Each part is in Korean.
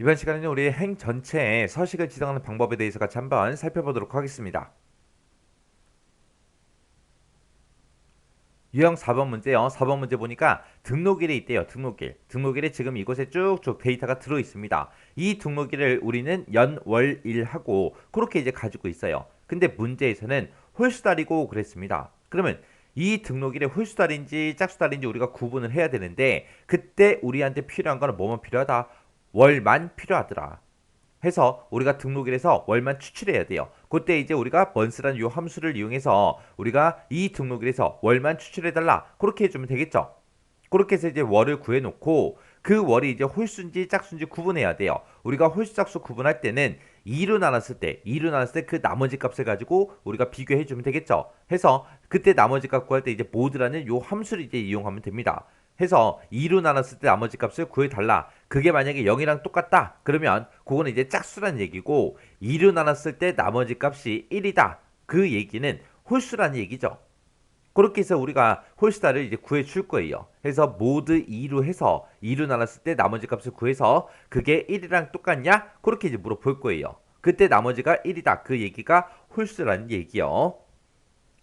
이번 시간에는 우리 행 전체에 서식을 지정하는 방법에 대해서 같이 한번 살펴보도록 하겠습니다. 유형 4번 문제요. 4번 문제 보니까 등록일이 있대요. 등록일. 등록일에 지금 이곳에 쭉쭉 데이터가 들어 있습니다. 이 등록일을 우리는 연, 월, 일 하고 그렇게 이제 가지고 있어요. 근데 문제에서는 홀수달이고 그랬습니다. 그러면 이 등록일의 홀수달인지 짝수달인지 우리가 구분을 해야 되는데 그때 우리한테 필요한 거는 뭐만 필요하다? 월만 필요하더라. 해서 우리가 등록일에서 월만 추출해야 돼요. 그때 이제 우리가 번스라는 요 함수를 이용해서 우리가 이 등록일에서 월만 추출해달라. 그렇게 해주면 되겠죠. 그렇게 해서 이제 월을 구해놓고 그 월이 이제 홀수인지 짝수인지 구분해야 돼요. 우리가 홀수 짝수 구분할 때는 2로 나눴을 때, 2로 나눴을 때 그 나머지 값을 가지고 우리가 비교해주면 되겠죠. 해서 그때 나머지 값 구할 때 이제 모드라는 요 함수를 이제 이용하면 됩니다. 해서 2로 나눴을 때 나머지 값을 구해달라. 그게 만약에 0이랑 똑같다. 그러면 그거는 이제 짝수란 얘기고 2로 나눴을 때 나머지 값이 1이다. 그 얘기는 홀수라는 얘기죠. 그렇게 해서 우리가 홀수다를 이제 구해 줄 거예요. 해서 모드 2로 해서 2로 나눴을 때 나머지 값을 구해서 그게 1이랑 똑같냐? 그렇게 이제 물어볼 거예요. 그때 나머지가 1이다. 그 얘기가 홀수라는 얘기요.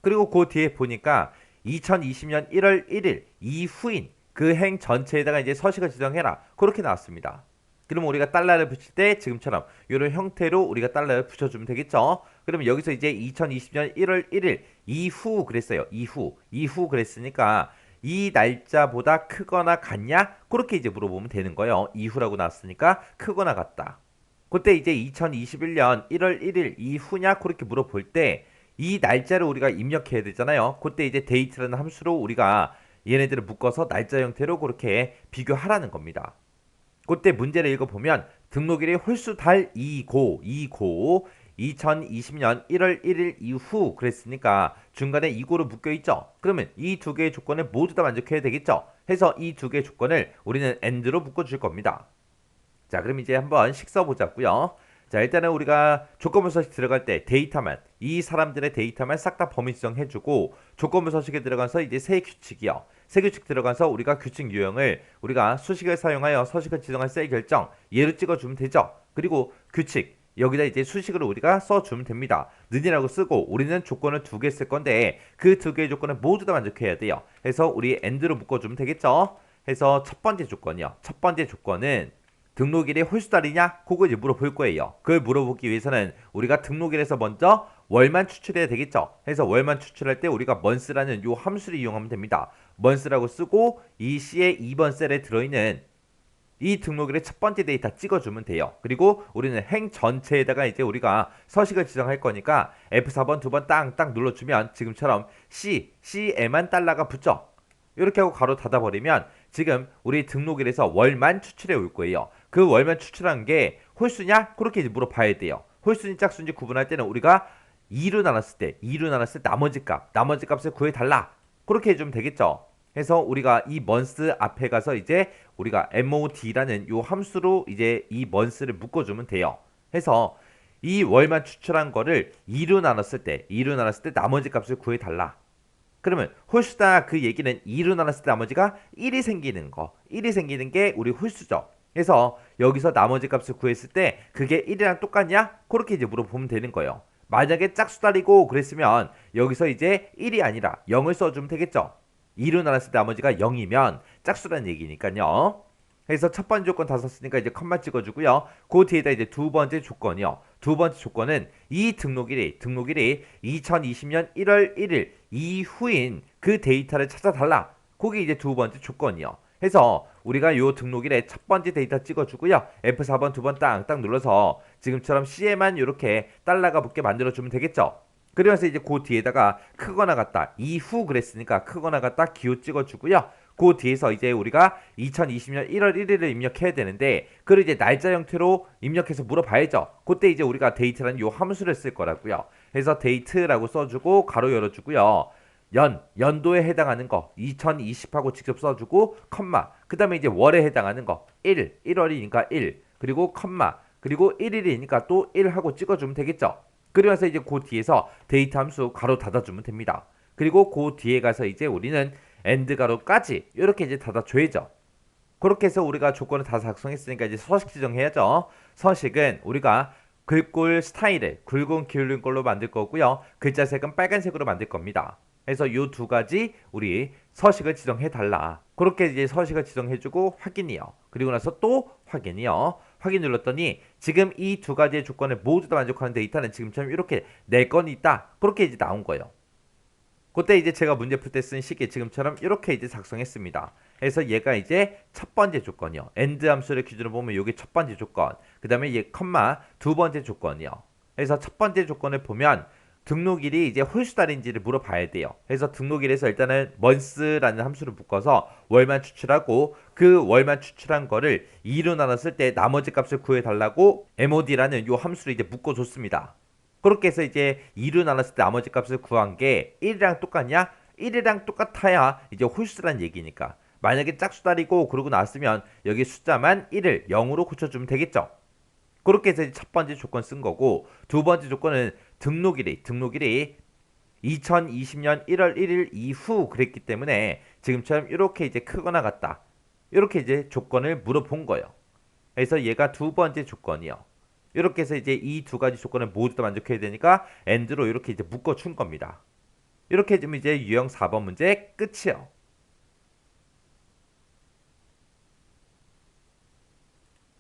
그리고 그 뒤에 보니까 2020년 1월 1일 이후인 그 행 전체에다가 이제 서식을 지정해라. 그렇게 나왔습니다. 그럼 우리가 달러를 붙일 때 지금처럼 이런 형태로 우리가 달러를 붙여주면 되겠죠. 그러면 여기서 이제 2020년 1월 1일 이후 그랬어요. 이후 그랬으니까 이 날짜보다 크거나 같냐? 그렇게 이제 물어보면 되는 거예요. 이후라고 나왔으니까 크거나 같다. 그때 이제 2021년 1월 1일 이후냐? 그렇게 물어볼 때 이 날짜를 우리가 입력해야 되잖아요. 그때 이제 date라는 함수로 우리가 얘네들을 묶어서 날짜 형태로 그렇게 비교하라는 겁니다. 그때 문제를 읽어보면 등록일이 홀수 달 이고 2020년 1월 1일 이후 그랬으니까 중간에 이고로 묶여있죠. 그러면 이 두 개의 조건을 모두 다 만족해야 되겠죠. 해서 이 두 개의 조건을 우리는 and로 묶어줄 겁니다. 자, 그럼 이제 한번 식 써보자고요. 자, 일단은 우리가 조건부 서식 들어갈 때 데이터만 이 사람들의 데이터만 싹 다 범위 지정해주고 조건부 서식에 들어가서 이제 세 규칙이요. 세 규칙 들어가서 우리가 규칙 유형을 우리가 수식을 사용하여 서식을 지정할 세 결정 얘로 찍어주면 되죠. 그리고 규칙 여기다 이제 수식을 우리가 써주면 됩니다. 는이라고 쓰고 우리는 조건을 두 개 쓸 건데 그 두 개의 조건을 모두 다 만족해야 돼요. 해서 우리 and로 묶어주면 되겠죠. 해서 첫 번째 조건이요. 첫 번째 조건은 등록일이 홀수달이냐? 그거 이제 물어볼 거예요. 그걸 물어보기 위해서는 우리가 등록일에서 먼저 월만 추출해야 되겠죠. 해서 월만 추출할 때 우리가 month라는 요 함수를 이용하면 됩니다. month라고 쓰고 이 C의 2번 셀에 들어있는 이 등록일의 첫 번째 데이터 찍어주면 돼요. 그리고 우리는 행 전체에다가 이제 우리가 서식을 지정할 거니까 F4번 두 번 땅땅 눌러주면 지금처럼 C에만 달러가 붙죠. 이렇게 하고 가로 닫아버리면 지금 우리 등록일에서 월만 추출해 올 거예요. 그 월만 추출한 게 홀수냐? 그렇게 이제 물어봐야 돼요. 홀수인지 짝수인지 구분할 때는 우리가 2로 나눴을 때 나머지 값을 구해달라. 그렇게 해주면 되겠죠. 해서 우리가 이 month 앞에 가서 이제 우리가 mod라는 요 함수로 이제 이 month를 묶어주면 돼요. 해서 이 월만 추출한 거를 2로 나눴을 때 나머지 값을 구해달라. 그러면 홀수다 그 얘기는 2로 나눴을 때 나머지가 1이 생기는 거. 1이 생기는 게 우리 홀수죠. 그래서 여기서 나머지 값을 구했을 때 그게 1이랑 똑같냐? 그렇게 이제 물어보면 되는 거예요. 만약에 짝수달이고 그랬으면 여기서 이제 1이 아니라 0을 써주면 되겠죠. 2로 나눴을 때 나머지가 0이면 짝수라는 얘기니까요. 그래서 첫 번째 조건 다 썼으니까 이제 컴마 찍어주고요. 그 뒤에다 이제 두 번째 조건이요. 두 번째 조건은 이 등록일이 2020년 1월 1일 이후인 그 데이터를 찾아달라. 그게 이제 두 번째 조건이요. 해서 우리가 요 등록일에 첫 번째 데이터 찍어주고요. F4번 두 번 땅땅 눌러서 지금처럼 C에만 이렇게 달러가 붙게 만들어주면 되겠죠. 그러면서 이제 그 뒤에다가 크거나 같다. 이후 그랬으니까 크거나 같다. 기호 찍어주고요. 그 뒤에서 이제 우리가 2020년 1월 1일을 입력해야 되는데 그걸 이제 날짜 형태로 입력해서 물어봐야죠. 그때 이제 우리가 데이트라는 요 함수를 쓸 거라고요. 그래서 데이트라고 써주고 가로 열어주고요. 연도에 해당하는 거 2020하고 직접 써주고 컴마 그 다음에 이제 월에 해당하는 거 1월이니까 1 그리고 컴마 그리고 1일이니까 또 1하고 찍어주면 되겠죠. 그러면서 이제 그 뒤에서 데이터 함수 가로 닫아주면 됩니다. 그리고 그 뒤에 가서 이제 우리는 엔드 가로까지 이렇게 이제 닫아줘야죠. 그렇게 해서 우리가 조건을 다 작성했으니까 이제 서식 지정해야죠. 서식은 우리가 글꼴 스타일을 굵은 기울인 걸로 만들 거고요. 글자 색은 빨간색으로 만들 겁니다. 그래서 요 두 가지 우리 서식을 지정해 달라. 그렇게 이제 서식을 지정해주고 확인이요. 그리고 나서 또 확인이요. 확인 눌렀더니 지금 이 두 가지의 조건을 모두 다 만족하는 데이터는 지금처럼 이렇게 4건이 있다. 그렇게 이제 나온 거예요. 그때 이제 제가 문제 풀 때 쓴 식이 지금처럼 이렇게 이제 작성했습니다. 그래서 얘가 이제 첫 번째 조건이요. end 함수를 기준으로 보면 이게 첫 번째 조건. 그 다음에 얘 컴마 두 번째 조건이요. 그래서 첫 번째 조건을 보면 등록일이 이제 홀수달인지를 물어봐야 돼요. 그래서 등록일에서 일단은 month라는 함수를 묶어서 월만 추출하고 그 월만 추출한 거를 2로 나눴을 때 나머지 값을 구해달라고 mod라는 요 함수를 이제 묶어줬습니다. 그렇게 해서 이제 2로 나눴을 때 나머지 값을 구한 게 1이랑 똑같냐? 1이랑 똑같아야 이제 홀수란 얘기니까. 만약에 짝수달이고 그러고 나왔으면 여기 숫자만 1을 0으로 고쳐주면 되겠죠. 그렇게 해서 첫 번째 조건 쓴 거고 두 번째 조건은 등록일이 2020년 1월 1일 이후 그랬기 때문에 지금처럼 이렇게 이제 크거나 같다. 이렇게 이제 조건을 물어본 거예요. 그래서 얘가 두 번째 조건이요. 이렇게 해서 이제 이 두 가지 조건을 모두 다 만족해야 되니까 and로 이렇게 이제 묶어준 겁니다. 이렇게 해주면 이제 유형 4번 문제 끝이요.